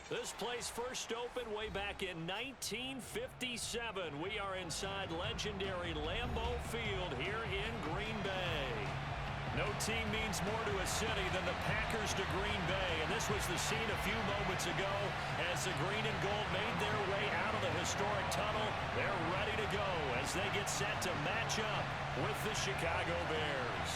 This place first opened way back in 1957. We are inside legendary Lambeau Field here in Green Bay. No team means more to a city than the Packers to Green Bay, and this was the scene a few moments ago as the green and gold made their way out of the historic tunnel. They're ready to go as they get set to match up with the Chicago Bears.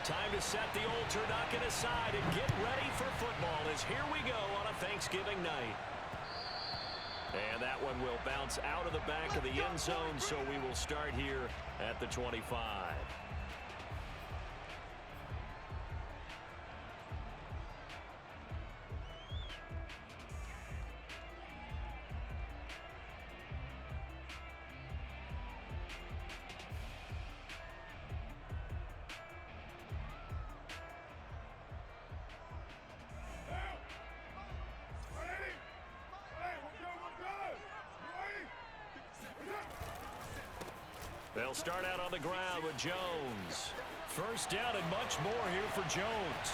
Time to set the old turducken aside and get ready for football as here we go on a Thanksgiving night. And that one will bounce out of the back of the end zone, so we will start here at the 25. They'll start out on the ground with Jones. First down and much more here for Jones.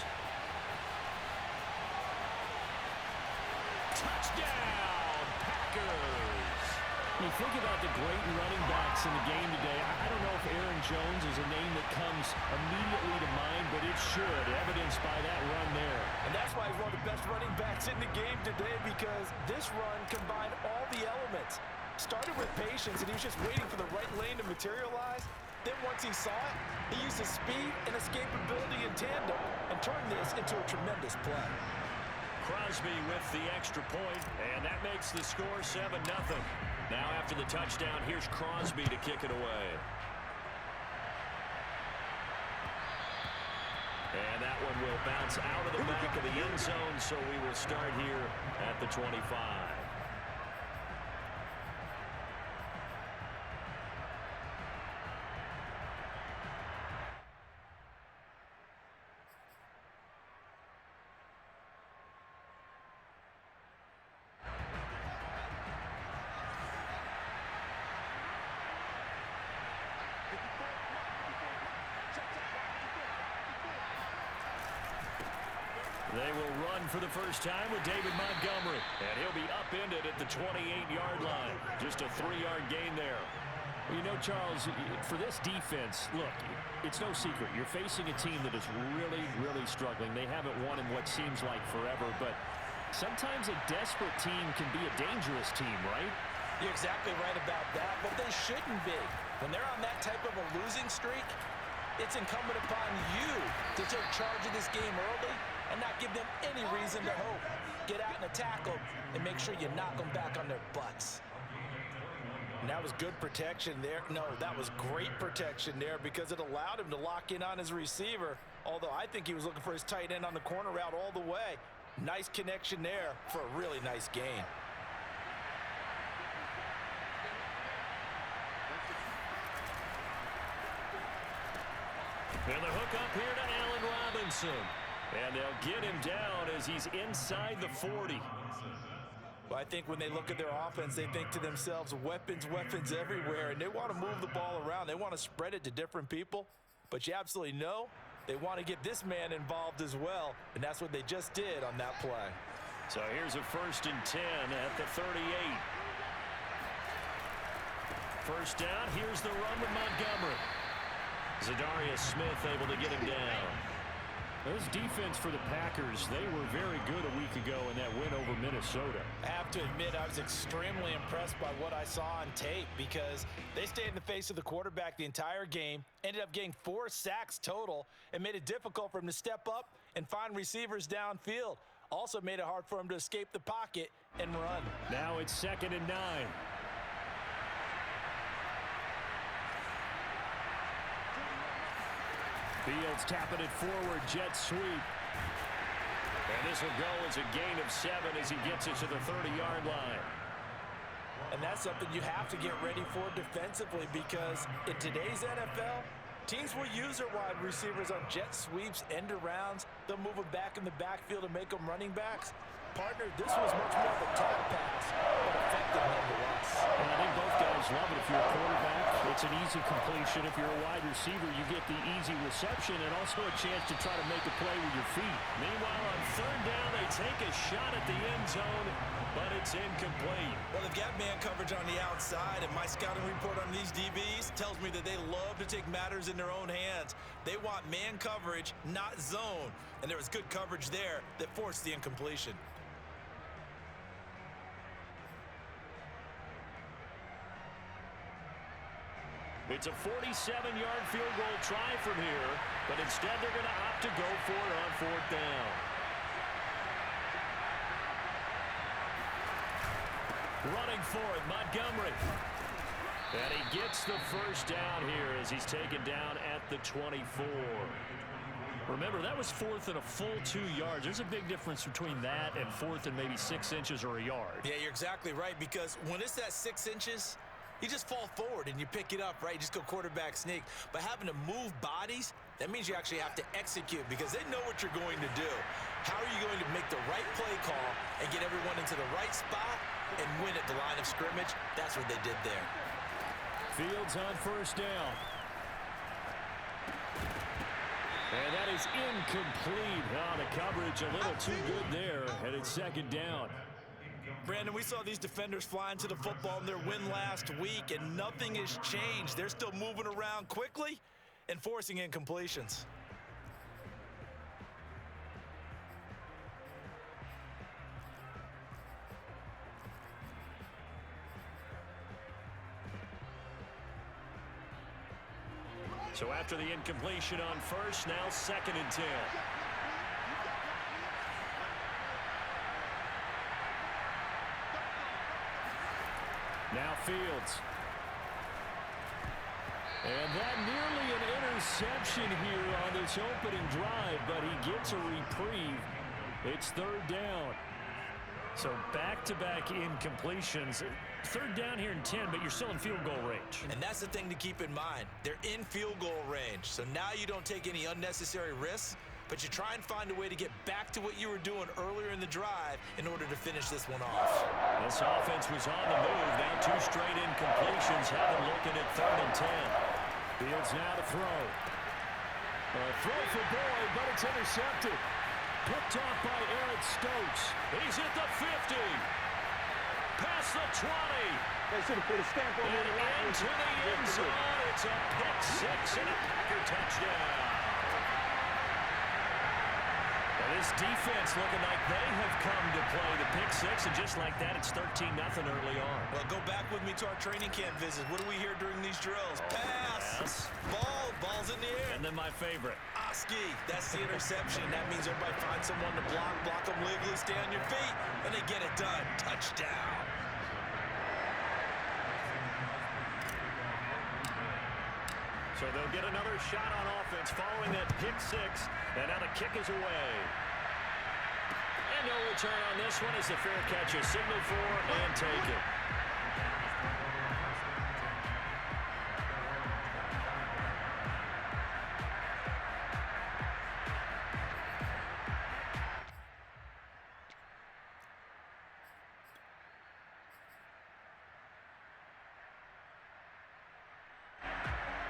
Touchdown, Packers! When you think about the great running backs in the game today, I don't know if Aaron Jones is a name that comes immediately to mind, but it should, evidenced by that run there. And that's why he's one of the best running backs in the game today, because this run combined all the elements. Started with patience, and he was just waiting for the right lane to materialize. Then once he saw it, he used his speed and escapability in tandem and turned this into a tremendous play. Crosby with the extra point, and that makes the score 7-0. Now after the touchdown, here's Crosby to kick it away. And that one will bounce out of the back of the end zone, so we will start here at the 25. They will run for the first time with David Montgomery. And he'll be upended at the 28-yard line. Just a 3-yard gain there. Well, you know, Charles, for this defense, look, it's no secret. You're facing a team that is really, really struggling. They haven't won in what seems like forever, but sometimes a desperate team can be a dangerous team, right? You're exactly right about that, but they shouldn't be. When they're on that type of a losing streak, it's incumbent upon you to take charge of this game early and not give them any reason to hope. Get out and attack them and make sure you knock them back on their butts. And that was good protection there. No, that was great protection there because it allowed him to lock in on his receiver, although I think he was looking for his tight end on the corner route all the way. Nice connection there for a really nice gain. And the hook up here to Allen Robinson. And they'll get him down as he's inside the 40. Well, I think when they look at their offense, they think to themselves, weapons, weapons everywhere, and they want to move the ball around. They want to spread it to different people, but you absolutely know they want to get this man involved as well, and that's what they just did on that play. So here's a 1st and 10 at the 38. First down, here's the run with Montgomery. Zadarius Smith able to get him down. This defense for the Packers, they were very good a week ago in that win over Minnesota. I have to admit, I was extremely impressed by what I saw on tape because they stayed in the face of the quarterback the entire game, ended up getting 4 sacks total, and made it difficult for him to step up and find receivers downfield. Also made it hard for him to escape the pocket and run. Now it's 2nd and 9. Fields tapping it forward, jet sweep. And this will go as a gain of 7 as he gets it to the 30-yard line. And that's something you have to get ready for defensively because in today's NFL, teams will use their wide receivers on jet sweeps, end arounds. They'll move them back in the backfield and make them running backs. partner, this was much more of a tap pass, but effective nonetheless. And I think both guys love it. If you're a quarterback, it's an easy completion. If you're a wide receiver, you get the easy reception and also a chance to try to make a play with your feet. Meanwhile, on third down, they take a shot at the end zone, but it's incomplete. Well, they've got man coverage on the outside, and my scouting report on these DBs tells me that they love to take matters in their own hands. They want man coverage, not zone. And there was good coverage there that forced the incompletion. It's a 47-yard field goal try from here, but instead they're going to opt to go for it on fourth down. Running for it, Montgomery. And he gets the first down here as he's taken down at the 24. Remember, that was fourth and a full 2 yards. There's a big difference between that and fourth and maybe 6 inches or a yard. Yeah, you're exactly right, because when it's that 6 inches, you just fall forward and you pick it up, right? You just go quarterback sneak. But having to move bodies, that means you actually have to execute because they know what you're going to do. How are you going to make the right play call and get everyone into the right spot and win at the line of scrimmage? That's what they did there. Fields on first down. And that is incomplete. Oh, the coverage a little too good there, and it's second down. Brandon, we saw these defenders flying to the football in their win last week, and nothing has changed. They're still moving around quickly and forcing incompletions. So after the incompletion on first, now 2nd and 10. Now Fields. And that nearly an interception here on this opening drive, but he gets a reprieve. It's third down. So back-to-back incompletions. Third down here in 10, but you're still in field goal range. And that's the thing to keep in mind. They're in field goal range. So now you don't take any unnecessary risks, but you try and find a way to get back to what you were doing earlier in the drive in order to finish this one off. This offense was on the move. Now 2 straight incompletions. Have them looking at 3rd and 10. Fields now to throw. A throw for Boyd, but it's intercepted. Picked off by Eric Stokes. He's at the 50. Past the 20. They should have put a stamp on it. And into the end zone. It's a pick 6 and a Packer touchdown. This defense looking like they have come to play the pick 6, and just like that, it's 13-0 early on. Well, go back with me to our training camp visit. What do we hear during these drills? Pass, ball's in the air. And then my favorite. Oski, that's the interception. That means everybody finds someone to block them legally, stay on your feet, and they get it done. Touchdown. So they'll get another shot on offense following that pick 6, and now the kick is away. And no return on this one as the fair catch is signaled for and taken.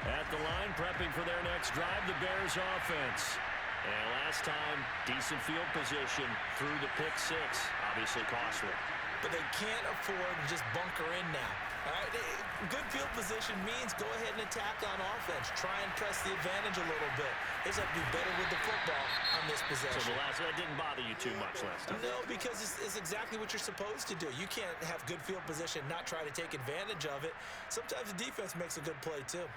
At the line, prepping for their next drive, the Bears offense. And last time, decent field position through the pick 6. Obviously costly. But they can't afford to just bunker in now. All right? Good field position means go ahead and attack on offense. Try and press the advantage a little bit. They just have to be better with the football on this possession. So that didn't bother you too much last time? No, because it's exactly what you're supposed to do. You can't have good field position, not try to take advantage of it. Sometimes the defense makes a good play, too.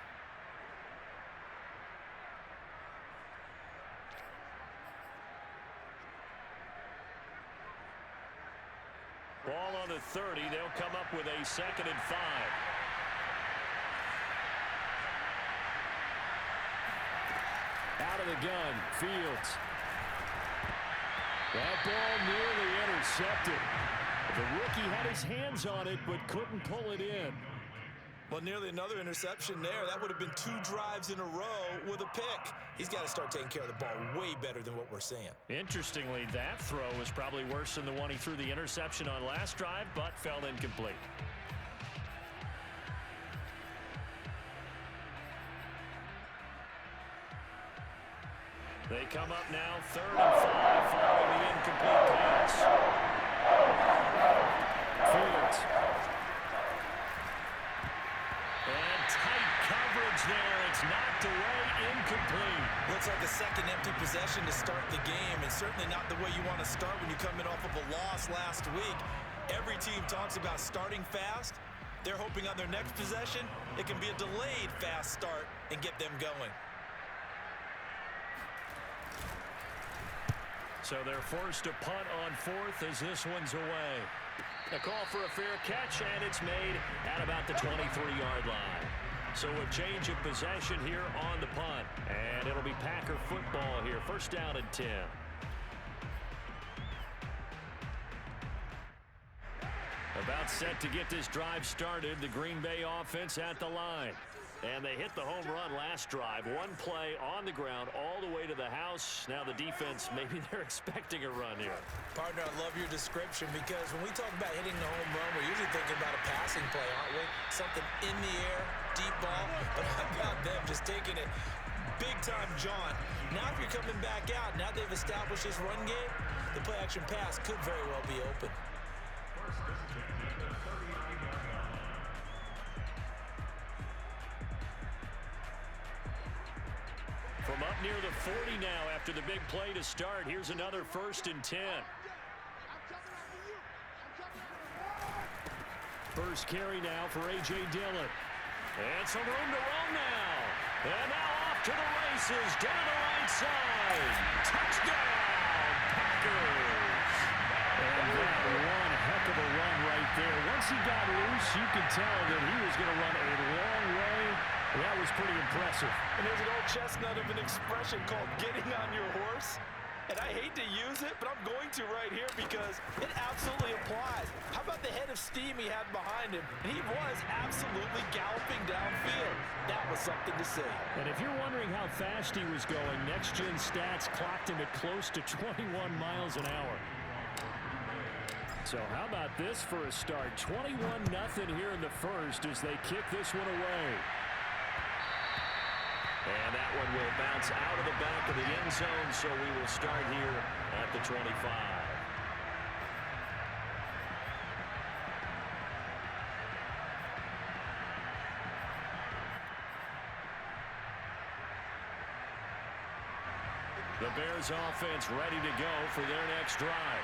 Ball on the 30. They'll come up with a 2nd and 5. Out of the gun, Fields. That ball nearly intercepted. The rookie had his hands on it, but couldn't pull it in. Well, nearly another interception there. That would have been 2 drives in a row with a pick. He's got to start taking care of the ball way better than what we're seeing. Interestingly, that throw was probably worse than the one he threw the interception on last drive, but fell incomplete. They come up now, 3rd and 5, following the incomplete pass. Fields. And tight coverage there. It's knocked away, incomplete. Looks like a second empty possession to start the game, and certainly not the way you want to start when you're coming off of a loss last week. Every team talks about starting fast. They're hoping on their next possession, it can be a delayed fast start and get them going. So they're forced to punt on 4th as this one's away. A call for a fair catch, and it's made at about the 23-yard line. So a change of possession here on the punt. And it'll be Packer football here. 1st down and 10. About set to get this drive started. The Green Bay offense at the line. And they hit the home run last drive. 1 play on the ground all the way to the house. Now the defense, maybe they're expecting a run here. Partner, I love your description because when we talk about hitting the home run, we're usually thinking about a passing play, aren't we? Something in the air, deep ball. But how about them just taking it big-time jaunt? Now if you're coming back out, now they've established this run game, the play-action pass could very well be open. From up near the 40 now after the big play to start. Here's another 1st and 10. First carry now for A.J. Dillon. And some room to run now. And now off to the races, down the right side. Touchdown, Packers. And that one heck of a run right there. Once he got loose, you could tell that he was going to run a long way. That was pretty impressive. And there's an old chestnut of an expression called getting on your horse. And I hate to use it, but I'm going to right here because it absolutely applies. How about the head of steam he had behind him? He was absolutely galloping downfield. That was something to see. And if you're wondering how fast he was going, Next Gen Stats clocked him at close to 21 miles an hour. So how about this for a start? 21-0 here in the first as they kick this one away. And that one will bounce out of the back of the end zone, so we will start here at the 25. The Bears offense ready to go for their next drive.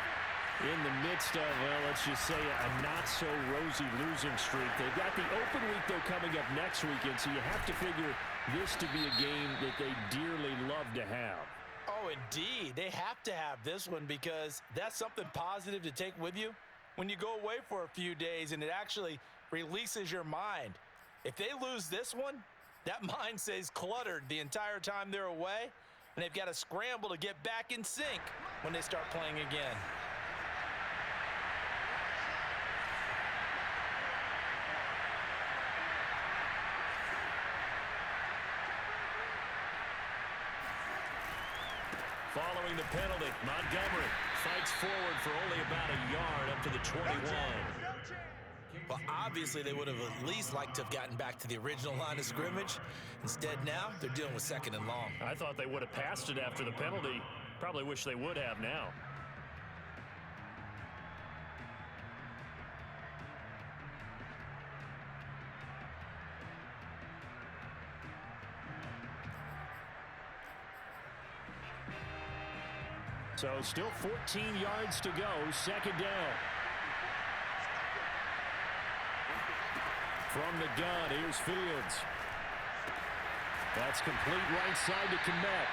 In the midst of, well, let's just say a not-so-rosy losing streak. They've got the open week, though, coming up next weekend, so you have to figure this to be a game that they dearly love to have. Oh, indeed. They have to have this one because that's something positive to take with you when you go away for a few days and it actually releases your mind. If they lose this one, that mind stays cluttered the entire time they're away, and they've got to scramble to get back in sync when they start playing again. Following the penalty, Montgomery fights forward for only about a yard up to the 21. Well, obviously they would have at least liked to have gotten back to the original line of scrimmage. Instead now, they're dealing with 2nd and long. I thought they would have passed it after the penalty. Probably wish they would have now. So still 14 yards to go, 2nd down. From the gun, here's Fields. That's complete right side to Kmet.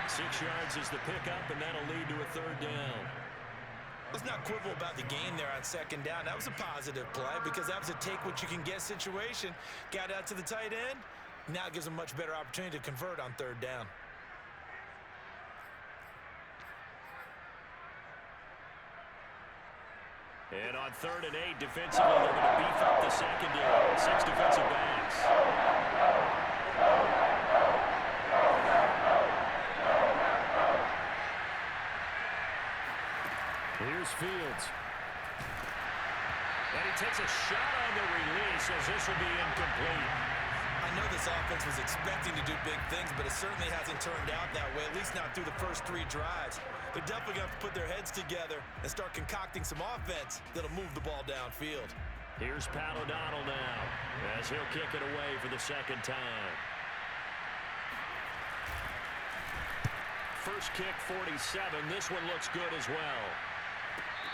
6 yards is the pickup, and that'll lead to a 3rd down. Let's not quibble about the gain there on 2nd down. That was a positive play because that was a take-what-you-can-get situation. Got out to the tight end. Now it gives them a much better opportunity to convert on 3rd down. And on 3rd and 8, defensively, they're going to beef up the secondary. 6 defensive backs. Here's Fields. And he takes a shot on the release as this will be incomplete. I know this offense was expecting to do big things, but it certainly hasn't turned out that way, at least not through the first 3 drives. They're definitely going to have to put their heads together and start concocting some offense that'll move the ball downfield. Here's Pat O'Donnell now as he'll kick it away for the 2nd time. First kick, 47. This one looks good as well.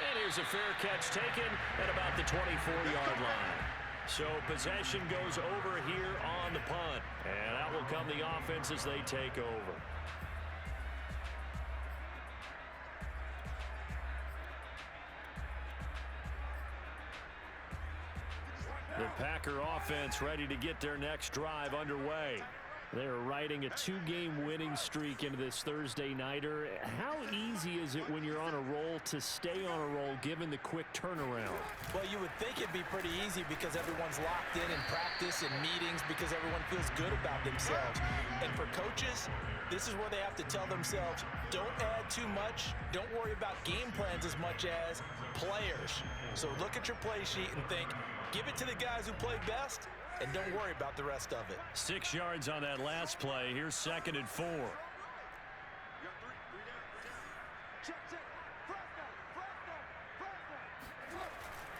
And here's a fair catch taken at about the 24-yard line. So possession goes over here on the punt. And out will come the offense as they take over. The Packer offense ready to get their next drive underway. They're riding a 2-game winning streak into this Thursday nighter. How easy is it when you're on a roll to stay on a roll given the quick turnaround? Well, you would think it'd be pretty easy because everyone's locked in practice and meetings because everyone feels good about themselves. And for coaches, this is where they have to tell themselves, don't add too much. Don't worry about game plans as much as players. So look at your play sheet and think, give it to the guys who play best, and don't worry about the rest of it. 6 yards on that last play. Here's 2nd and 4.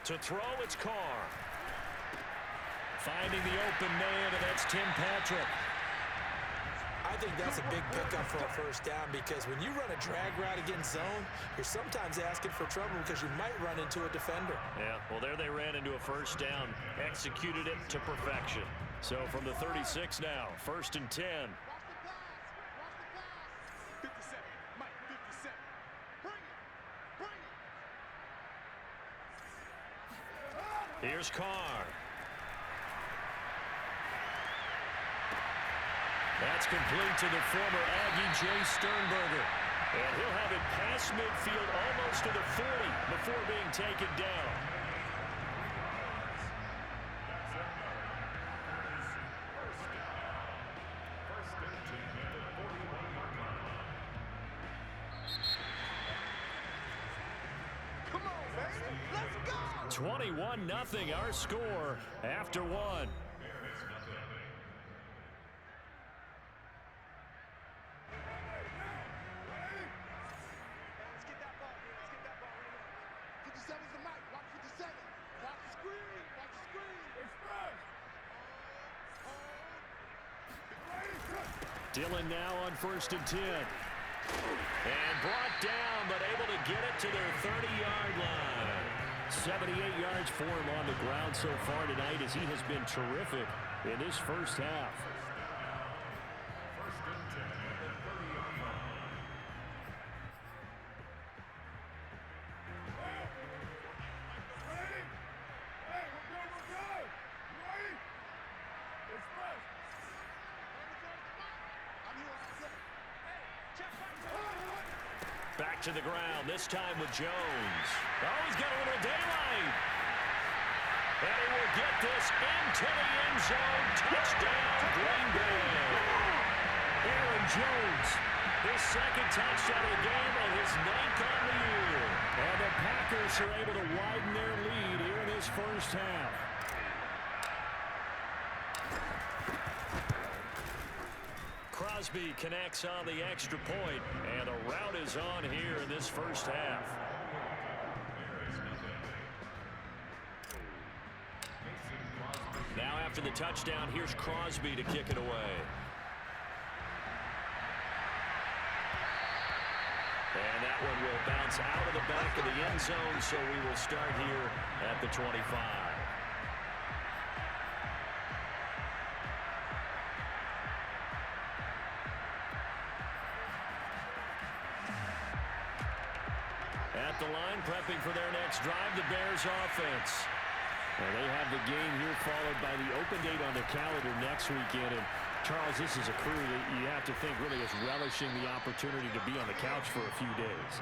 To throw, it's Carr. Finding the open man, and that's Tim Patrick. I think that's a big pickup for a first down because when you run a drag route against zone, you're sometimes asking for trouble because you might run into a defender. Yeah, well, there they ran into a first down. Executed it to perfection. So from the 36 now, 1st and 10. Here's Carr. That's complete to the former Aggie, Jay Sternberger. And he'll have it past midfield almost to the 40 before being taken down. Come on, baby. Let's go. 21-0 our score after 1. Dillon now on 1st and 10. And brought down, but able to get it to their 30-yard line. 78 yards for him on the ground so far tonight as he has been terrific in this first half. Back to the ground, this time with Jones. Oh, he's got a little daylight. And he will get this into the end zone. Touchdown, Green Bay. Aaron Jones, his 2nd touchdown of the game and his 9th on the year. And the Packers are able to widen their lead here in this first half. Crosby connects on the extra point, and a rout is on here in this first half. Now after the touchdown, here's Crosby to kick it away. And that one will bounce out of the back of the end zone, so we will start here at the 25. At the line, prepping for their next drive, the Bears offense. And they have the game here followed by the open date on the calendar next weekend. And Charles, this is a crew that you have to think really is relishing the opportunity to be on the couch for a few days.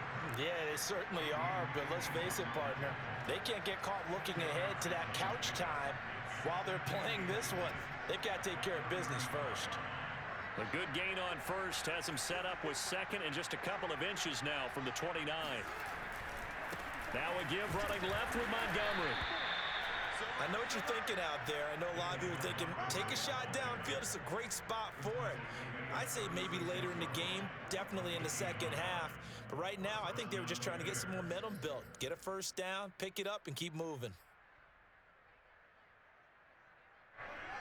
Yeah, they certainly are, but let's face it, partner. They can't get caught looking ahead to that couch time while they're playing this one. They've got to take care of business first. A good gain on first has him set up with second and just a couple of inches now from the 29. Now a give running left with Montgomery. I know what you're thinking out there. I know a lot of you are thinking, take a shot downfield. It's a great spot for it. I'd say maybe later in the game, definitely in the second half. But right now, I think they were just trying to get some momentum built. Get a first down, pick it up, and keep moving.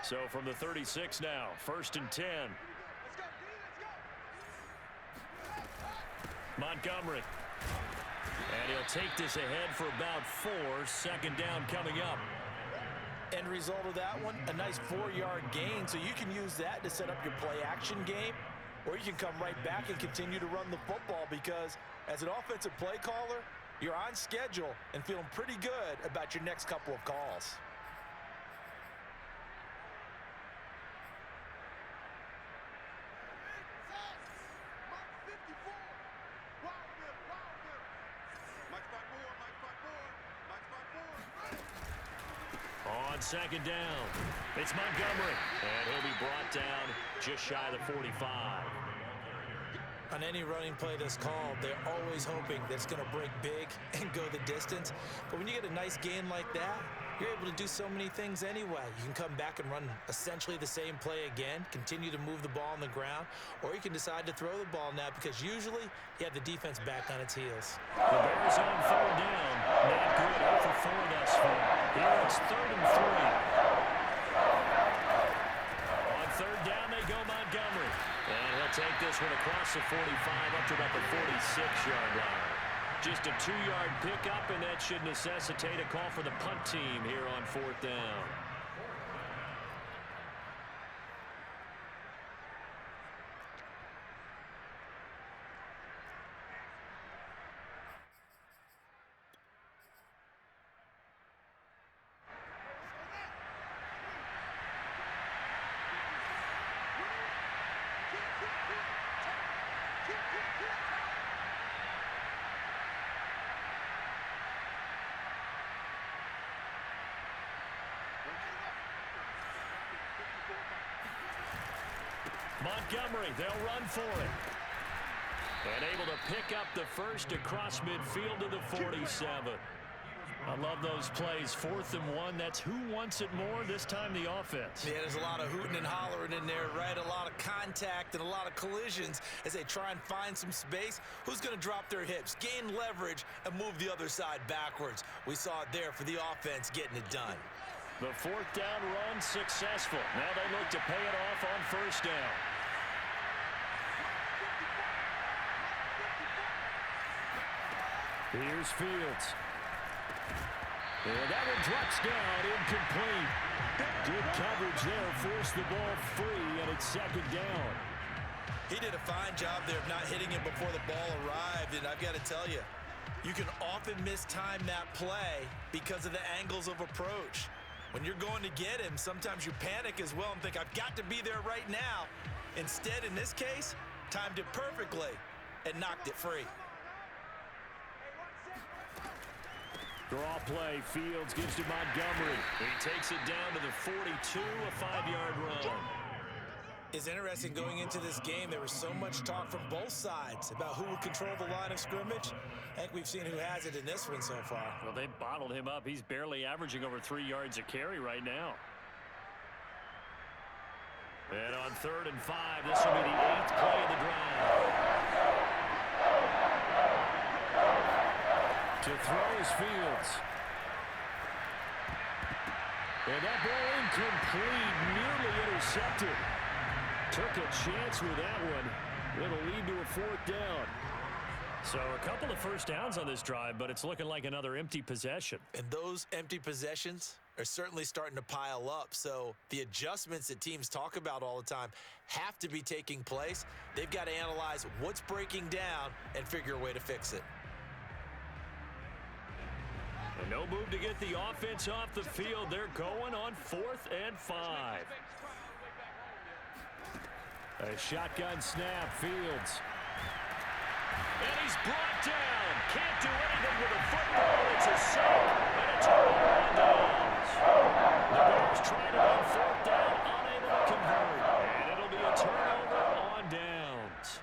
So from the 36 now, 1st and 10. Montgomery. And he'll take this ahead for about 4. Second down coming up. End result of that one, a nice 4-yard gain. So you can use that to set up your play-action game, or you can come right back and continue to run the football because as an offensive play caller, you're on schedule and feeling pretty good about your next couple of calls. On second down, it's Montgomery, and he'll be brought down just shy of the 45. On any running play that's called, they're always hoping that it's going to break big and go the distance. But when you get a nice gain like that, you're able to do so many things anyway. You can come back and run essentially the same play again, continue to move the ball on the ground, or you can decide to throw the ball now because usually you have the defense back on its heels. The Bears on 3rd down. Not good. 0 for 4 thus far. Here it's 3rd and 3. On 3rd down they go Montgomery. And he'll take this one across the 45 up to about the 46-yard line. Just a 2-yard pickup, and that should necessitate a call for the punt team here on 4th down. Montgomery, they'll run for it. And able to pick up the first across midfield to the 47. I love those plays. 4th and 1. That's who wants it more, this time the offense. Yeah, there's a lot of hooting and hollering in there, right? A lot of contact and a lot of collisions as they try and find some space. Who's going to drop their hips, gain leverage, and move the other side backwards? We saw it there for the offense getting it done. The 4th down run successful. Now they look to pay it off on 1st down. Here's Fields. And that one drops down, incomplete. Good coverage there, forced the ball free, and it's 2nd down. He did a fine job there of not hitting him before the ball arrived, and I've got to tell you, you can often mistime that play because of the angles of approach. When you're going to get him, sometimes you panic as well and think, I've got to be there right now. Instead, in this case, timed it perfectly and knocked it free. Draw play, Fields gives to Montgomery. He takes it down to the 42, a 5-yard run. It's interesting going into this game. There was so much talk from both sides about who would control the line of scrimmage. I think we've seen who has it in this one so far. Well, they bottled him up. He's barely averaging over 3 yards a carry right now. And on 3rd and 5, this will be the 8th play of the drive. To throw is Fields. And that ball incomplete, nearly intercepted. Took a chance with that one. It'll lead to a 4th down. So a couple of first downs on this drive, but it's looking like another empty possession. And those empty possessions are certainly starting to pile up. So the adjustments that teams talk about all the time have to be taking place. They've got to analyze what's breaking down and figure a way to fix it. And no move to get the offense off the field. They're going on 4th and 5. A shotgun snap, Fields. And he's brought down. Can't do anything with a football. It's a sack and a turnover on downs. The Bears tried it on fourth down, unable to convert. And it'll be a turnover on downs.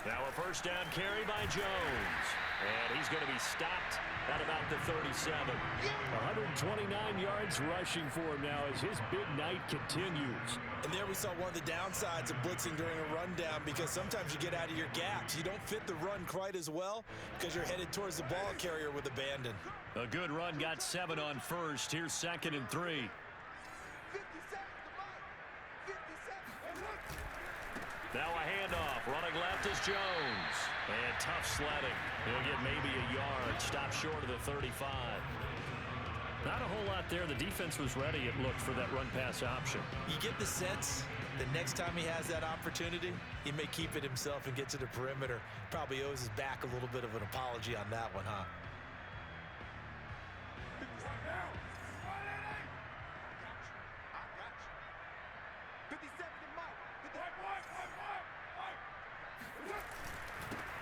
Now a first down carry by Jones. And he's going to be stopped at about the 37. 129 yards rushing for him now as his big night continues. And there we saw one of the downsides of blitzing during a rundown, because sometimes you get out of your gaps. You don't fit the run quite as well because you're headed towards the ball carrier with abandon. A good run got 7 on first. Here's 2nd and 3. Now a handoff. Running left is Jones. And tough sledding. He'll get maybe a yard. Stop short of the 35. Not a whole lot there. The defense was ready, it looked, for that run-pass option. You get the sense that next time he has that opportunity, he may keep it himself and get to the perimeter. Probably owes his back a little bit of an apology on that one, huh?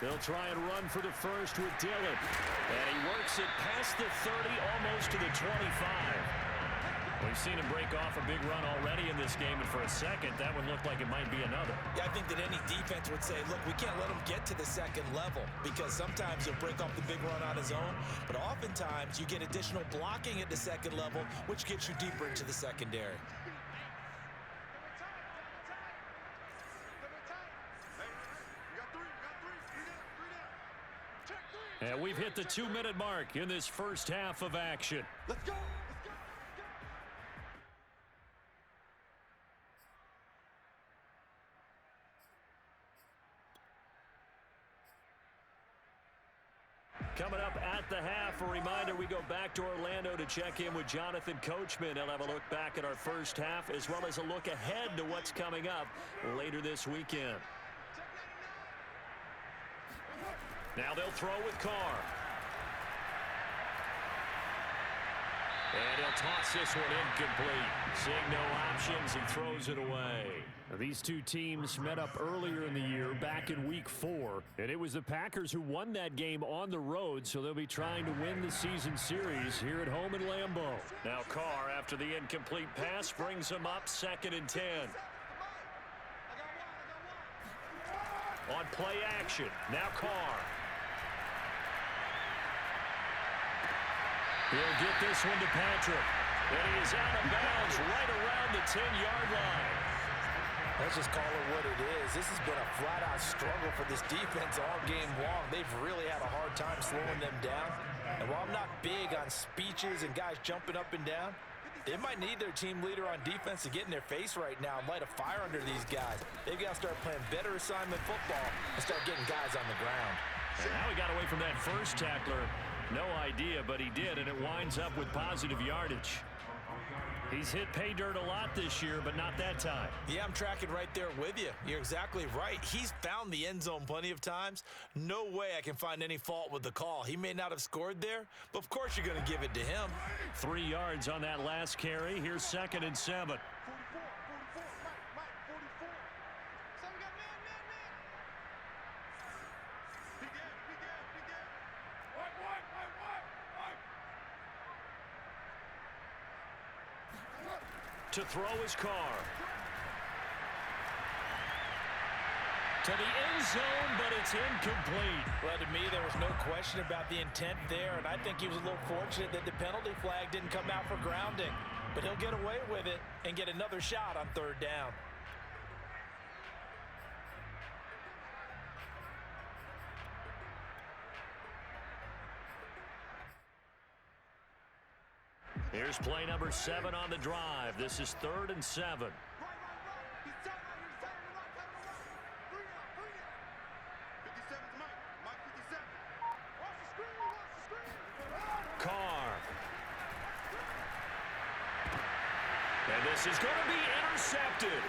They'll try and run for the first with Dillon. And he works it past the 30, almost to the 25. We've seen him break off a big run already in this game, and for a second, that one looked like it might be another. Yeah, I think that any defense would say, look, we can't let him get to the second level, because sometimes he'll break off the big run on his own, but oftentimes you get additional blocking at the second level, which gets you deeper into the secondary. And we've hit the 2-minute mark in this first half of action. Let's go. Coming up at the half, a reminder, we go back to Orlando to check in with Jonathan Coachman. He'll have a look back at our first half, as well as a look ahead to what's coming up later this weekend. Now they'll throw with Carr. And he'll toss this one incomplete. Seeing no options, he throws it away. Now, these two teams met up earlier in the year, back in Week 4, and it was the Packers who won that game on the road, so they'll be trying to win the season series here at home in Lambeau. Now Carr, after the incomplete pass, brings him up 2nd and 10. On play action, now Carr. He'll get this one to Patrick. And he is out of bounds right around the 10-yard line. Let's just call it what it is. This has been a flat-out struggle for this defense all game long. They've really had a hard time slowing them down. And while I'm not big on speeches and guys jumping up and down, they might need their team leader on defense to get in their face right now and light a fire under these guys. They've got to start playing better assignment football and start getting guys on the ground. And now he got away from that first tackler. No idea, but he did, and it winds up with positive yardage. He's hit pay dirt a lot this year, but not that time. Yeah, I'm tracking right there with you. You're exactly right. He's found the end zone plenty of times. No way I can find any fault with the call. He may not have scored there, but of course you're going to give it to him. 3 yards on that last carry. Here's 2nd and 7. To throw his Carr. To the end zone, but it's incomplete. Well, to me, there was no question about the intent there, and I think he was a little fortunate that the penalty flag didn't come out for grounding. But he'll get away with it and get another shot on 3rd down. Here's play number 7 on the drive. This is 3rd and 7. Carr. And this is going to be intercepted.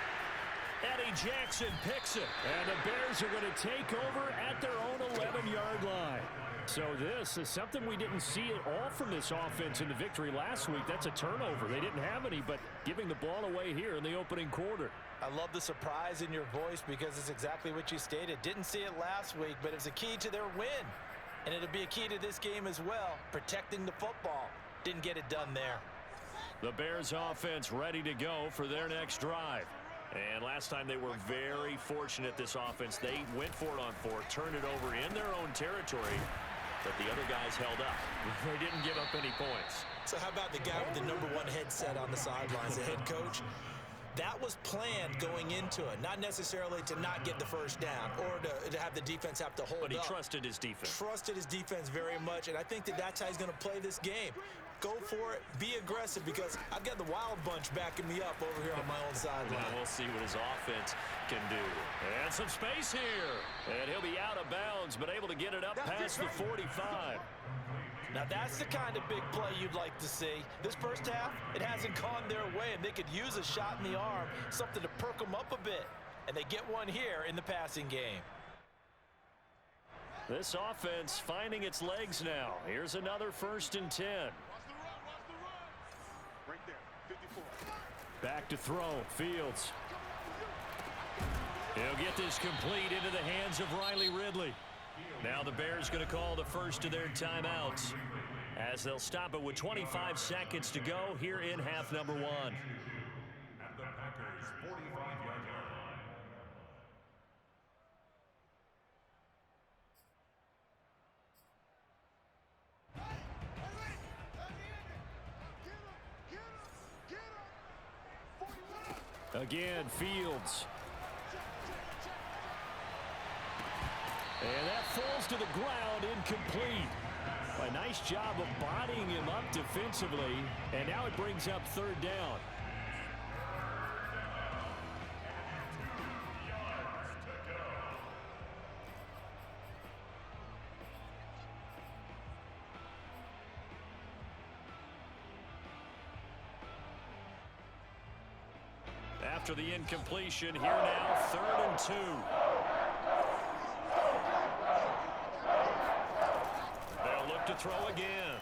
Eddie Jackson picks it. And the Bears are going to take over at their own 11-yard line. So this is something we didn't see at all from this offense in the victory last week. That's a turnover. They didn't have any, but giving the ball away here in the opening quarter. I love the surprise in your voice because it's exactly what you stated. Didn't see it last week, but it was a key to their win. And it'll be a key to this game as well, protecting the football. Didn't get it done there. The Bears offense ready to go for their next drive. And last time they were very fortunate, this offense. They went for it on fourth, turned it over in their own territory, but the other guys held up. They didn't give up any points. So how about the guy with the #1 headset on the sidelines, the head coach? That was planned going into it, not necessarily to not get the first down or to have the defense have to hold up. But he trusted his defense. Trusted his defense very much, and I think that's how he's going to play this game. Go for it, be aggressive, because I've got the Wild Bunch backing me up over here on my own sideline. Well, we'll see what his offense can do. And some space here. And he'll be out of bounds, but able to get it up past the 45. Now, that's the kind of big play you'd like to see. This first half, it hasn't gone their way, and they could use a shot in the arm, something to perk them up a bit. And they get one here in the passing game. This offense finding its legs now. Here's another 1st and 10. Right there, 54. Back to throw, Fields. He'll get this complete into the hands of Riley Ridley. Now the Bears going to call the first of their timeouts as they'll stop it with 25 seconds to go here in half number 1. At the Packers' 45-yard line. Again, Fields. And that falls to the ground, incomplete. A nice job of bodying him up defensively, and now it brings up 3rd down. After the incompletion, here now, 3rd and 2. They'll look to throw again.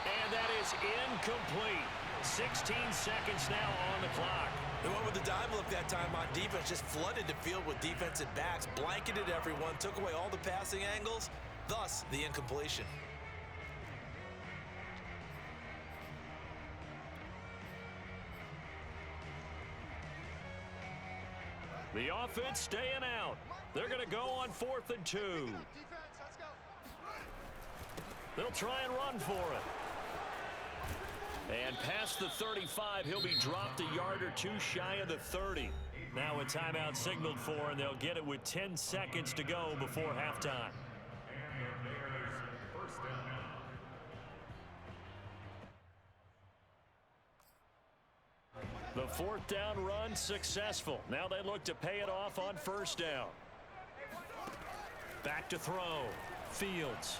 And that is incomplete. 16 seconds now on the clock. They went with the dime look that time on defense, just flooded the field with defensive backs, blanketed everyone, took away all the passing angles, thus the incompletion. The offense staying out. They're going to go on 4th and 2. They'll try and run for it. And past the 35, he'll be dropped a yard or two shy of the 30. Now a timeout signaled for, and they'll get it with 10 seconds to go before halftime. The 4th down run successful. Now they look to pay it off on 1st down. Back to throw. Fields.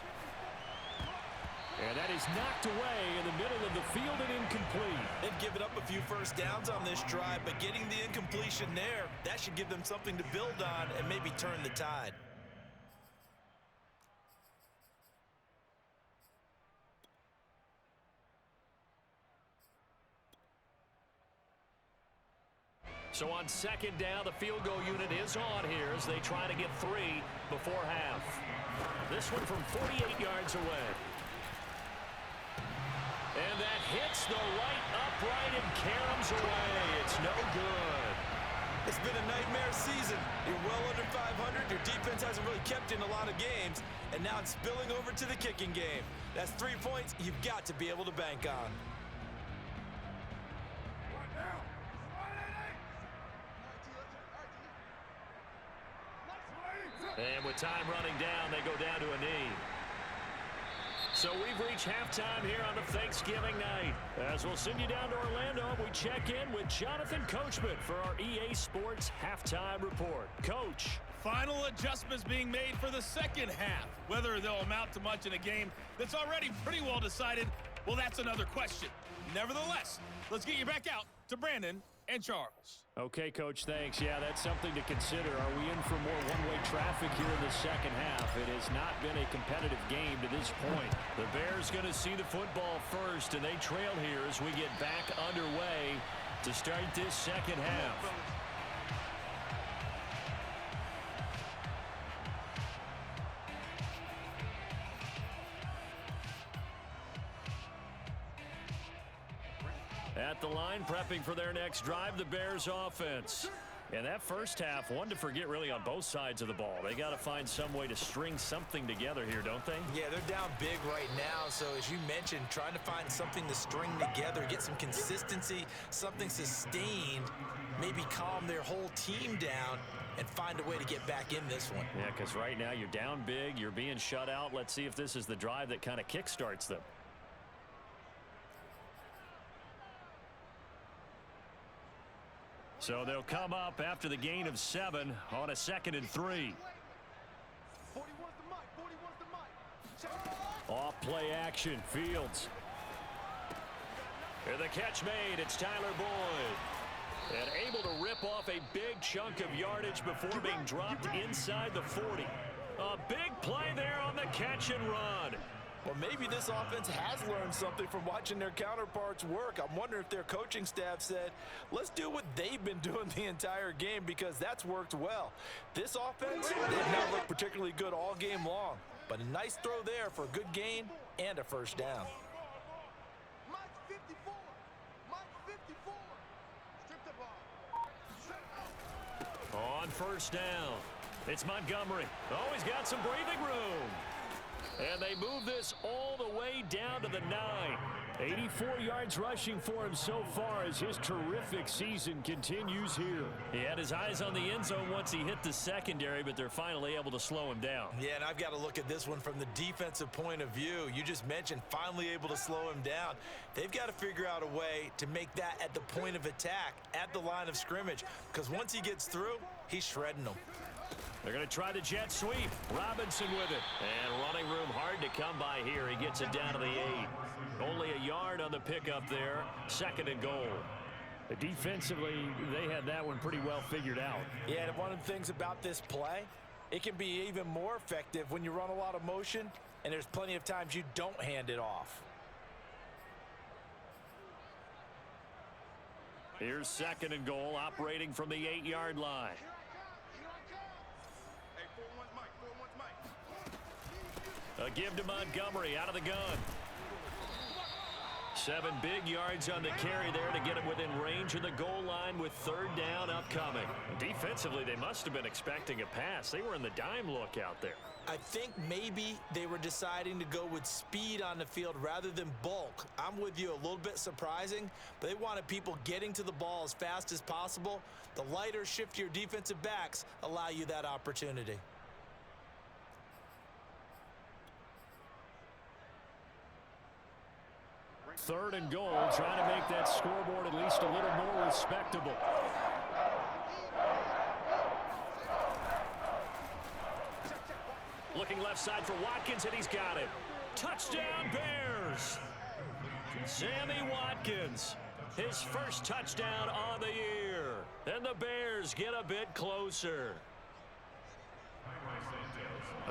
And that is knocked away in the middle of the field and incomplete. They've given up a few first downs on this drive, but getting the incompletion there, that should give them something to build on and maybe turn the tide. So on 2nd down, the field goal unit is on here as they try to get 3 before half. This one from 48 yards away. And that hits the right upright and caroms away. It's no good. It's been a nightmare season. You're well under 500. Your defense hasn't really kept in a lot of games. And now it's spilling over to the kicking game. That's 3 points you've got to be able to bank on. And with time running down, they go down to a knee. So we've reached halftime here on the Thanksgiving night. As we'll send you down to Orlando, we check in with Jonathan Coachman for our EA Sports Halftime Report. Coach. Final adjustments being made for the second half. Whether they'll amount to much in a game that's already pretty well decided, Well, that's another question. Nevertheless, let's get you back out to Brandon and Charles. Okay, Coach, thanks. Yeah, that's something to consider. Are we in for more one-way traffic here in the second half? It has not been a competitive game to this point. The Bears going to see the football first, and they trail here as we get back underway to start this second half. At the line, prepping for their next drive, the Bears offense. And that first half, one to forget really on both sides of the ball. They got to find some way to string something together here, don't they? Yeah, they're down big right now. So as you mentioned, trying to find something to string together, get some consistency, something sustained, maybe calm their whole team down and find a way to get back in this one. Yeah, because right now you're down big, you're being shut out. Let's see if this is the drive that kind of kickstarts them. So they'll come up after the gain of 7 on a 2nd and 3. Off play action, Fields. And the catch made, it's Tyler Boyd. And able to rip off a big chunk of yardage before being dropped inside the 40. A big play there on the catch and run. Well, maybe this offense has learned something from watching their counterparts work. I'm wondering if their coaching staff said, let's do what they've been doing the entire game because that's worked well. This offense did not look particularly good all game long, but a nice throw there for a good gain and a first down. On first down, it's Montgomery. Oh, he's got some breathing room. And they move this all the way down to the 9. 84 yards rushing for him so far as his terrific season continues here. He had his eyes on the end zone once he hit the secondary, but they're finally able to slow him down. Yeah, and I've got to look at this one from the defensive point of view. You just mentioned finally able to slow him down. They've got to figure out a way to make that at the point of attack, at the line of scrimmage, because once he gets through, he's shredding them. They're going to try the jet sweep. Robinson with it. And running room hard to come by here. He gets it down to the 8. Only a yard on the pickup there. 2nd and goal. Defensively, they had that one pretty well figured out. Yeah, and one of the things about this play, it can be even more effective when you run a lot of motion, and there's plenty of times you don't hand it off. Here's 2nd and goal, operating from the 8-yard line. A give to Montgomery out of the gun. 7 big yards on the carry there to get him within range of the goal line with 3rd down upcoming. Defensively, they must have been expecting a pass. They were in the dime look out there. I think maybe they were deciding to go with speed on the field rather than bulk. I'm with you, a little bit surprising, but they wanted people getting to the ball as fast as possible. The lighter, shiftier defensive backs allow you that opportunity. Third and goal, trying to make that scoreboard at least a little more respectable. Looking left side for Watkins, and he's got it. Touchdown, Bears! Sammy Watkins, his first touchdown on the year. And the Bears get a bit closer.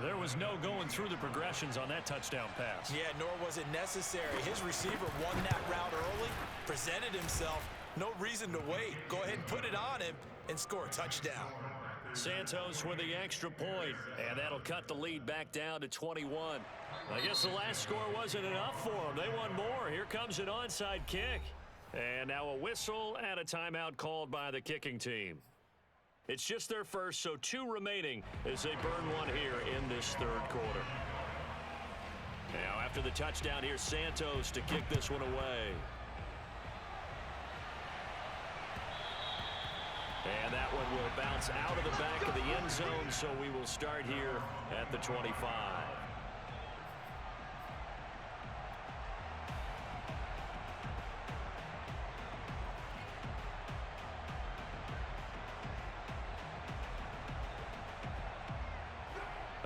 There was no going through the progressions on that touchdown pass. Yeah, nor was it necessary. His receiver won that route early, presented himself. No reason to wait. Go ahead and put it on him and score a touchdown. Santos with the extra point, and that'll cut the lead back down to 21. I guess the last score wasn't enough for them. They want more. Here comes an onside kick. And now a whistle and a timeout called by the kicking team. It's just their first, so 2 remaining as they burn one here in this 3rd quarter. Now after the touchdown, here's Santos to kick this one away. And that one will bounce out of the back of the end zone, so we will start here at the 25.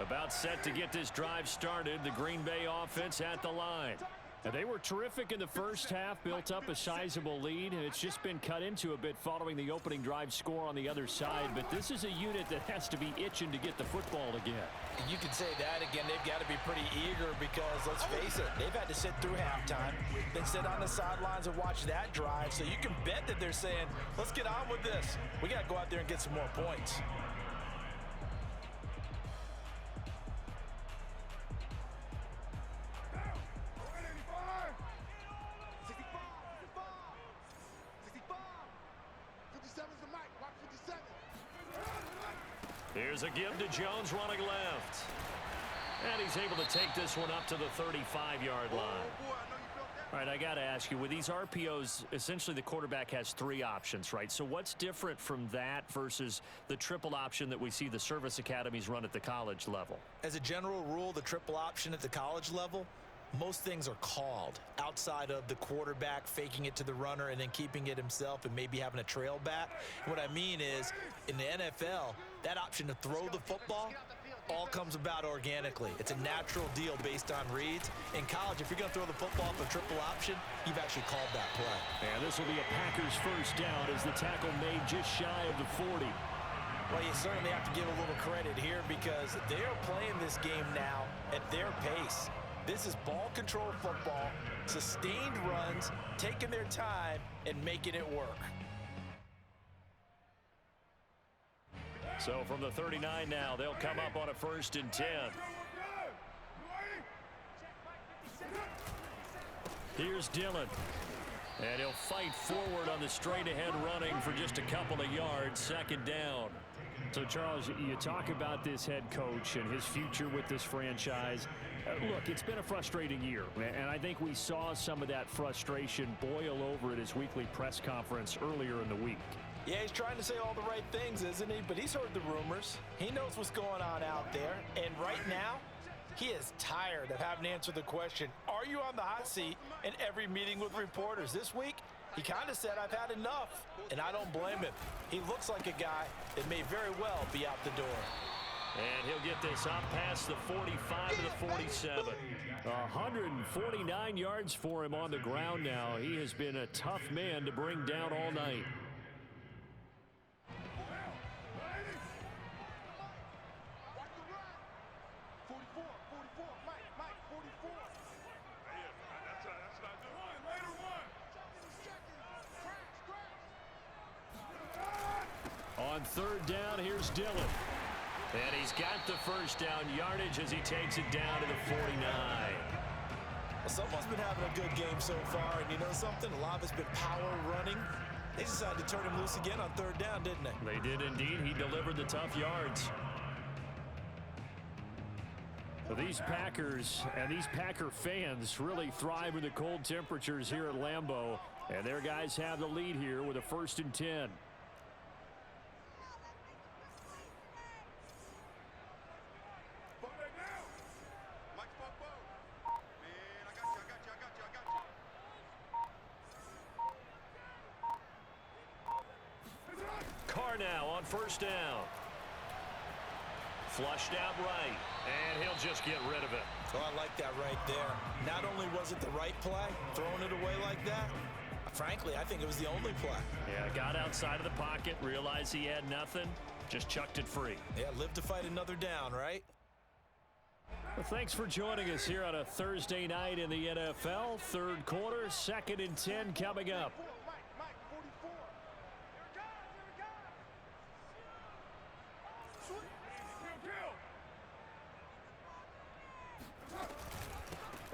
About set to get this drive started. The Green Bay offense at the line. And they were terrific in the first half, built up a sizable lead, and it's just been cut into a bit following the opening drive score on the other side. But this is a unit that has to be itching to get the football again. You can say that again. They've got to be pretty eager because, let's face it, they've had to sit through halftime, then sit on the sidelines and watch that drive. So you can bet that they're saying, let's get on with this. We got to go out there and get some more points. Here's a give to Jones running left. And he's able to take this one up to the 35-yard line. All right, I got to ask you, with these RPOs, essentially the quarterback has three options, right? So what's different from that versus the triple option that we see the service academies run at the college level? As a general rule, the triple option at the college level, most things are called outside of the quarterback faking it to the runner and then keeping it himself and maybe having a trail back. What I mean is, in the NFL, that option to throw the football all comes about organically. It's a natural deal based on reads. In college, if you're going to throw the football for triple option, you've actually called that play. And this will be a Packers first down as the tackle made just shy of the 40. Well, you certainly have to give a little credit here because they're playing this game now at their pace. This is ball control football, sustained runs, taking their time, and making it work. So from the 39 now, they'll come up on a 1st and 10. Here's Dillon. And he'll fight forward on the straight-ahead running for just a couple of yards, 2nd down. So, Charles, you talk about this head coach and his future with this franchise. Look, it's been a frustrating year, and I think we saw some of that frustration boil over at his weekly press conference earlier in the week. Yeah, he's trying to say all the right things, isn't he? But he's heard the rumors. He knows what's going on out there. And right now, he is tired of having to answer the question, are you on the hot seat in every meeting with reporters? This week, he kind of said, I've had enough. And I don't blame him. He looks like a guy that may very well be out the door. And he'll get this up past the 45 to the 47. 149 yards for him on the ground now. He has been a tough man to bring down all night. On 3rd down, here's Dillon. And he's got the first down yardage as he takes it down to the 49. Well, someone's been having a good game so far, and you know something? A lot of it's been power running. They decided to turn him loose again on 3rd down, didn't they? They did indeed. He delivered the tough yards. Well, these Packers and these Packer fans really thrive in the cold temperatures here at Lambeau. And their guys have the lead here with a 1st and 10. Carr now on 1st down. Flushed out right, and he'll just get rid of it. Oh, I like that right there. Not only was it the right play, throwing it away like that, frankly, I think it was the only play. Yeah, got outside of the pocket, realized he had nothing, just chucked it free. Yeah, live to fight another down, right? Well, thanks for joining us here on a Thursday night in the NFL. 3rd quarter, 2nd and 10 coming up.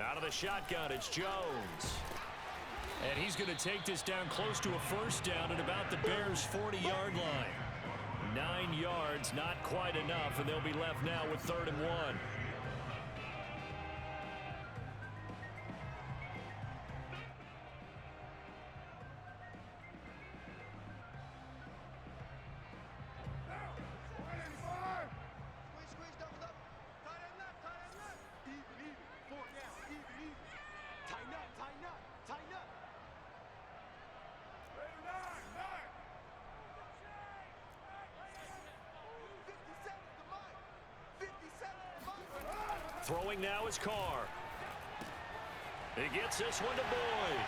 Out of the shotgun, it's Jones. And he's going to take this down close to a 1st down at about the Bears' 40-yard line. 9 yards, not quite enough, and they'll be left now with 3rd and 1. Throwing now is Carr. He gets this one to Boyd.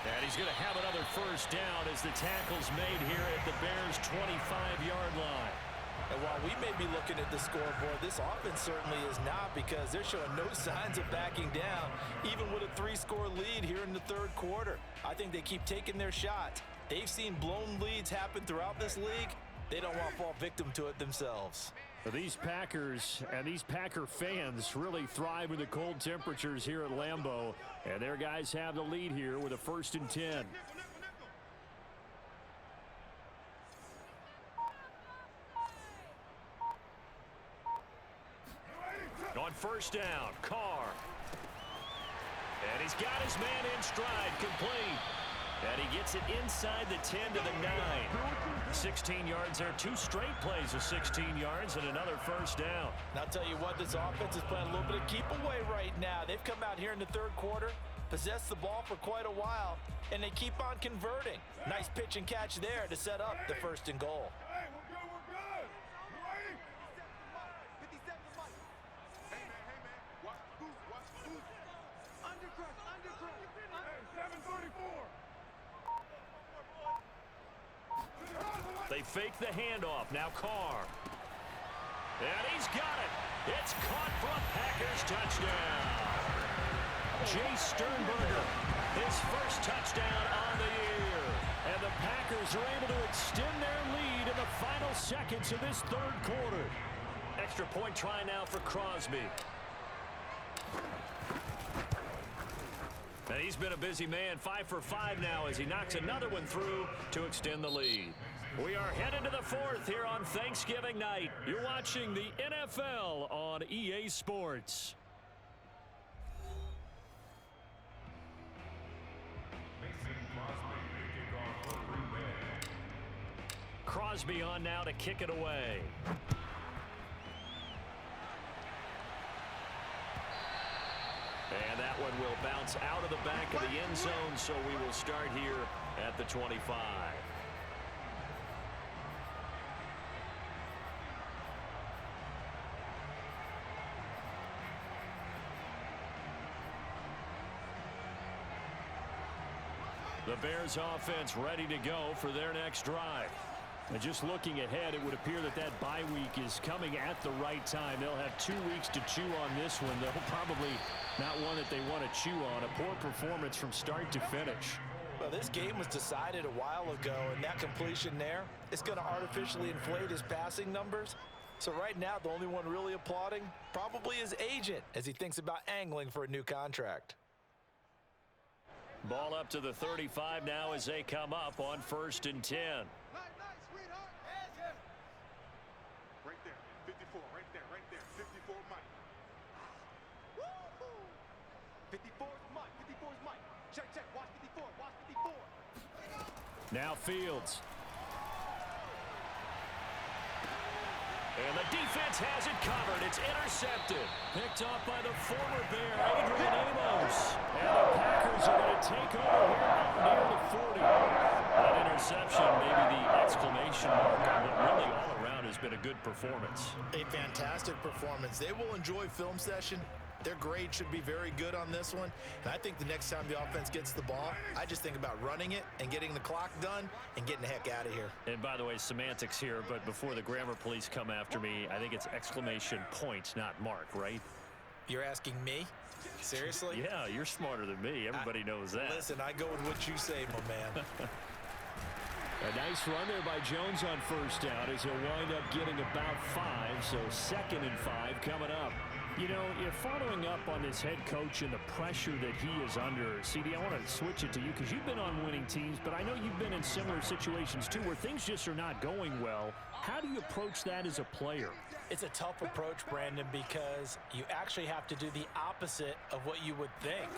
And he's going to have another first down as the tackle's made here at the Bears' 25-yard line. And while we may be looking at the scoreboard, this offense certainly is not, because they're showing no signs of backing down, even with a 3-score lead here in the third quarter. I think they keep taking their shots. They've seen blown leads happen throughout this league. They don't want to fall victim to it themselves. These Packers and these Packer fans really thrive in the cold temperatures here at Lambeau. And their guys have the lead here with a 1st and 10. On first down, Carr. And he's got his man in stride, complete. And he gets it inside the 10 to the 9. 16 yards there, 2 straight plays of 16 yards and another first down. And I'll tell you what, this offense is playing a little bit of keep away right now. They've come out here in the third quarter, possessed the ball for quite a while, and they keep on converting. Nice pitch and catch there to set up the 1st and goal. Hey, we're good, we're good. You ready? 57 Mike. Hey, man, watch the goose, watch the goose. Undercrush. Hey, 734. They fake the handoff. Now Carr. And he's got it. It's caught for a Packers touchdown. Jay Sternberger, his first touchdown on the year. And the Packers are able to extend their lead in the final seconds of this third quarter. Extra point try now for Crosby. And he's been a busy man, 5 for 5 now as he knocks another one through to extend the lead. We are headed to the 4th here on Thanksgiving night. You're watching the NFL on EA Sports. Crosby on now to kick it away. And that one will bounce out of the back of the end zone, so we will start here at the 25. The Bears offense ready to go for their next drive. And just looking ahead, it would appear that that bye week is coming at the right time. They'll have 2 weeks to chew on this one. They'll probably not one that they want to chew on. A poor performance from start to finish. Well, this game was decided a while ago, and that completion there is going to artificially inflate his passing numbers. So right now, the only one really applauding probably his agent as he thinks about angling for a new contract. Ball up to the 35 now as they come up on 1st and 10. Right there, 54, right there, 54 Mike. 54 is Mike, 54 is Mike. Check, watch 54, watch 54. Now Fields. And the defense has it covered. It's intercepted. Picked off by the former Bear, Adrian Amos. And the Packers are going to take over here near the 40. That interception, maybe the exclamation mark on what really all around has been a good performance. A fantastic performance. They will enjoy film session. Their grade should be very good on this one. And I think the next time the offense gets the ball, I just think about running it and getting the clock done and getting the heck out of here. And by the way, semantics here, but before the grammar police come after me, I think it's exclamation point, not mark, right? You're asking me? Seriously? Yeah, you're smarter than me. Everybody knows that. Listen, I go with what you say, my man. A nice run there by Jones on first down as he'll wind up getting about 5, so 2nd and 5 coming up. You know, you're following up on this head coach and the pressure that he is under. CD, I want to switch it to you because you've been on winning teams, but I know you've been in similar situations too where things just are not going well. How do you approach that as a player? It's a tough approach, Brandon, because you actually have to do the opposite of what you would think.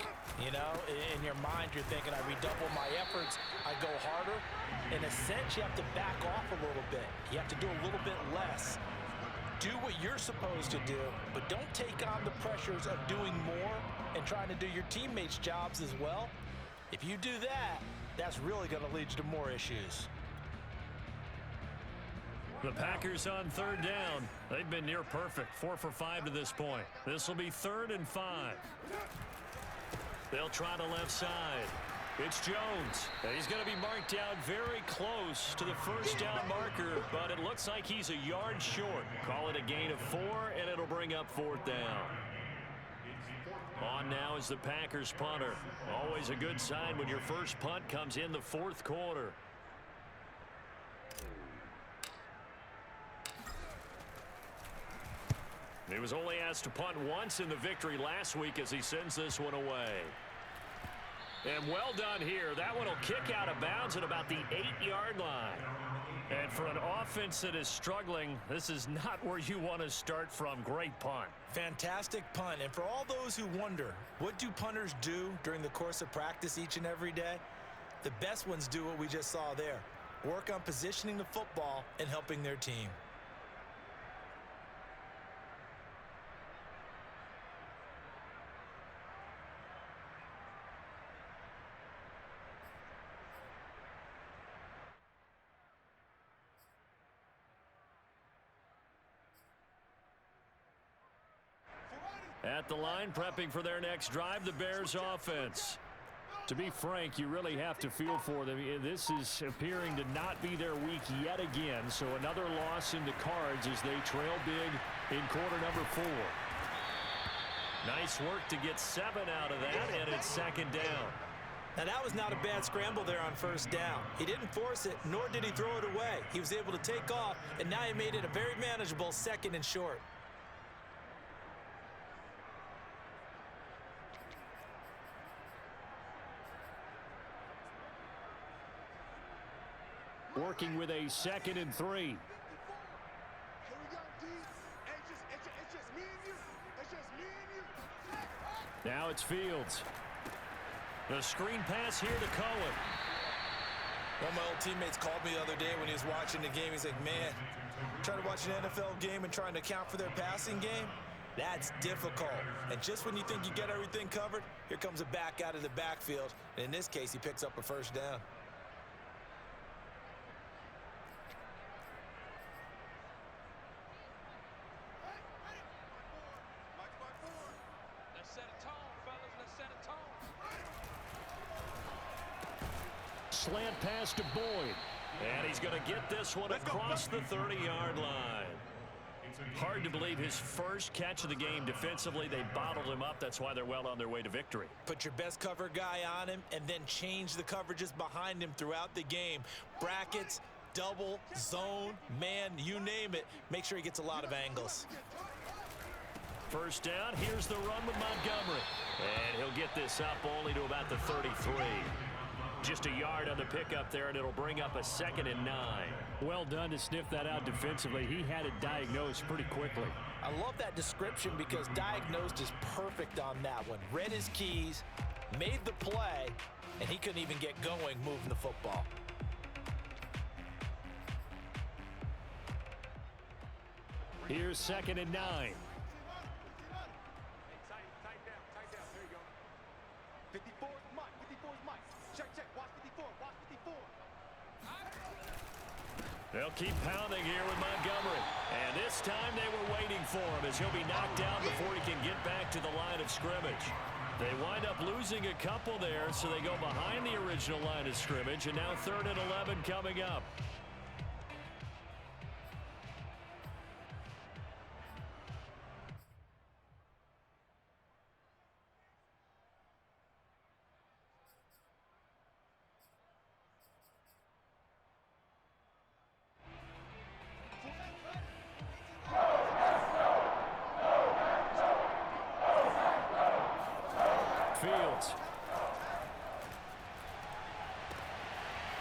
You know, in your mind, you're thinking, I redouble my efforts, I go harder. In a sense, you have to back off a little bit. You have to do a little bit less. Do what you're supposed to do, but don't take on the pressures of doing more and trying to do your teammates' jobs as well. If you do that, that's really going to lead you to more issues. The Packers on 3rd down. They've been near perfect, 4 for 5 to this point. This will be 3rd and 5. They'll try the left side. It's Jones. He's going to be marked down very close to the first down marker, but it looks like he's a yard short. Call it a gain of 4, and it'll bring up 4th down. On now is the Packers punter. Always a good sign when your first punt comes in the 4th quarter. He was only asked to punt once in the victory last week as he sends this one away. And well done here. That one will kick out of bounds at about the 8-yard line. And for an offense that is struggling, this is not where you want to start from. Great punt. Fantastic punt. And for all those who wonder, what do punters do during the course of practice each and every day? The best ones do what we just saw there. Work on positioning the football and helping their team. At the line, prepping for their next drive, the Bears offense. To be frank, you really have to feel for them. This is appearing to not be their week yet again, so another loss in the cards as they trail big in quarter number 4. Nice work to get 7 out of that, and it's 2nd down. Now, that was not a bad scramble there on 1st down. He didn't force it, nor did he throw it away. He was able to take off, and now he made it a very manageable 2nd and short. Working with a 2nd and 3. Here we go, D. It's just me and you. It's just me and you. Now it's Fields. The screen pass here to Cohen. One of my old teammates called me the other day when he was watching the game. He's like, man, trying to watch an NFL game and trying to account for their passing game, that's difficult. And just when you think you get everything covered, here comes a back out of the backfield. And in this case, he picks up a 1st down. Slant pass to Boyd. And he's going to get this one across the 30-yard line. Hard to believe his first catch of the game defensively. They bottled him up. That's why they're well on their way to victory. Put your best cover guy on him and then change the coverages behind him throughout the game. Brackets, double, zone, man, you name it. Make sure he gets a lot of angles. 1st down. Here's the run with Montgomery. And he'll get this up only to about the 33. Just a yard on the pickup there, and it'll bring up a 2nd and 9. Well done to sniff that out defensively. He had it diagnosed pretty quickly. I love that description because diagnosed is perfect on that one. Read his keys, made the play, and he couldn't even get going moving the football. Here's 2nd and 9. Tight down. There you go. 54 is Mike. 54 is Mike. Check. Watch 54. Watch 54. They'll keep pounding here with Montgomery. And this time they were waiting for him as he'll be knocked down before he can get back to the line of scrimmage. They wind up losing a couple there, so they go behind the original line of scrimmage, and now 3rd and 11 coming up. Fields.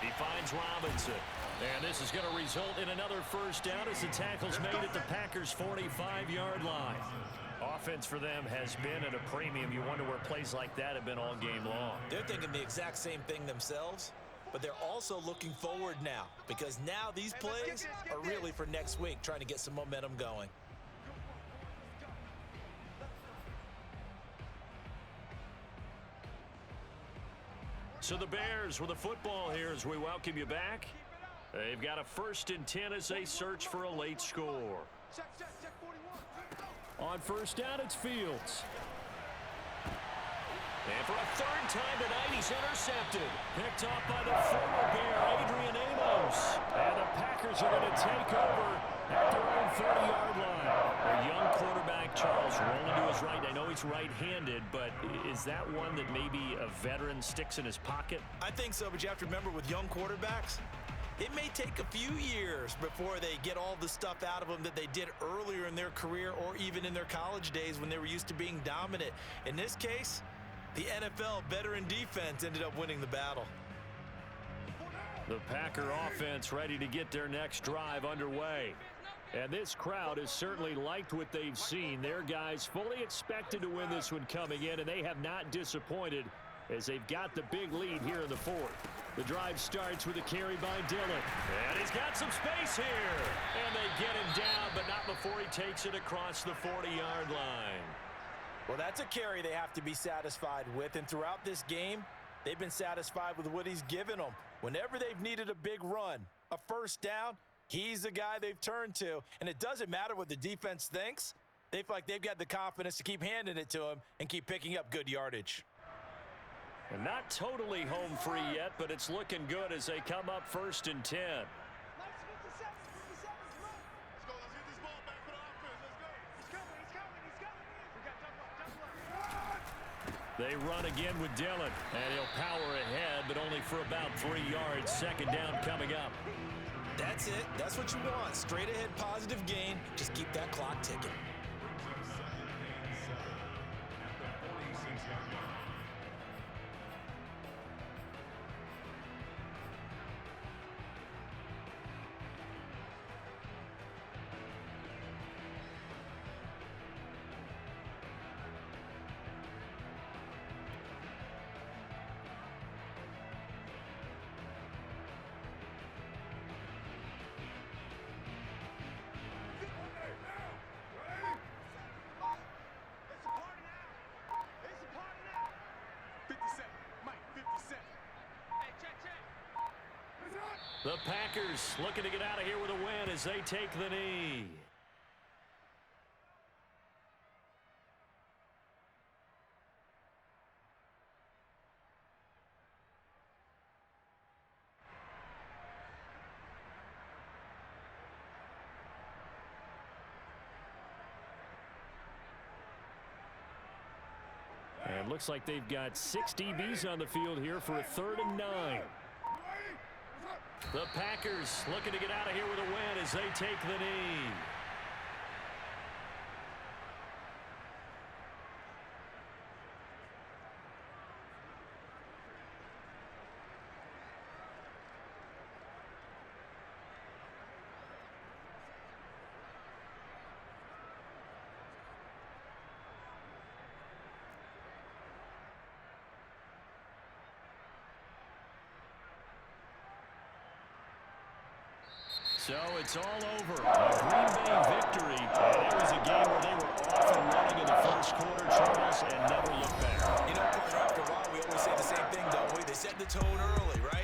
He finds Robinson. And this is going to result in another 1st down as the tackle's made at the Packers' 45-yard line. Offense for them has been at a premium. You wonder where plays like that have been all game long. They're thinking the exact same thing themselves, but they're also looking forward now because now these plays are really for next week, trying to get some momentum going. So the Bears with the football here as we welcome you back. They've got a 1st and 10 as they search for a late score. Check 41. On 1st down, it's Fields. And for a third time tonight, he's intercepted. Picked off by the former Bear, Adrian Amos. And the Packers are going to take over at their own 30-yard line. A young quarterback, Charles, rolling to his right. I know he's right-handed, but is that one that maybe a veteran sticks in his pocket? I think so, but you have to remember with young quarterbacks, it may take a few years before they get all the stuff out of them that they did earlier in their career or even in their college days when they were used to being dominant. In this case, the NFL veteran defense ended up winning the battle. The Packer offense ready to get their next drive underway. And this crowd has certainly liked what they've seen. Their guys fully expected to win this one coming in, and they have not disappointed as they've got the big lead here in the fourth. The drive starts with a carry by Dillon. And he's got some space here. And they get him down, but not before he takes it across the 40-yard line. Well, that's a carry they have to be satisfied with, and throughout this game, they've been satisfied with what he's given them. Whenever they've needed a big run, a first down, he's the guy they've turned to, and it doesn't matter what the defense thinks. They feel like they've got the confidence to keep handing it to him and keep picking up good yardage. And not totally home free yet, but it's looking good as they come up 1st and 10. They run again with Dillon, and he'll power ahead, but only for about 3 yards. Second down coming up. That's it. That's what you want. Straight ahead positive gain. Just keep that clock ticking. The Packers looking to get out of here with a win as they take the knee. And looks like they've got 6 DBs on the field here for a 3rd and 9. The Packers looking to get out of here with a win as they take the knee. So it's all over. A Green Bay victory. And it was a game where they were off and running in the first quarter, Charles, and never looked back. You know, partner, after a while, we always say the same thing, don't we? They set the tone early, right?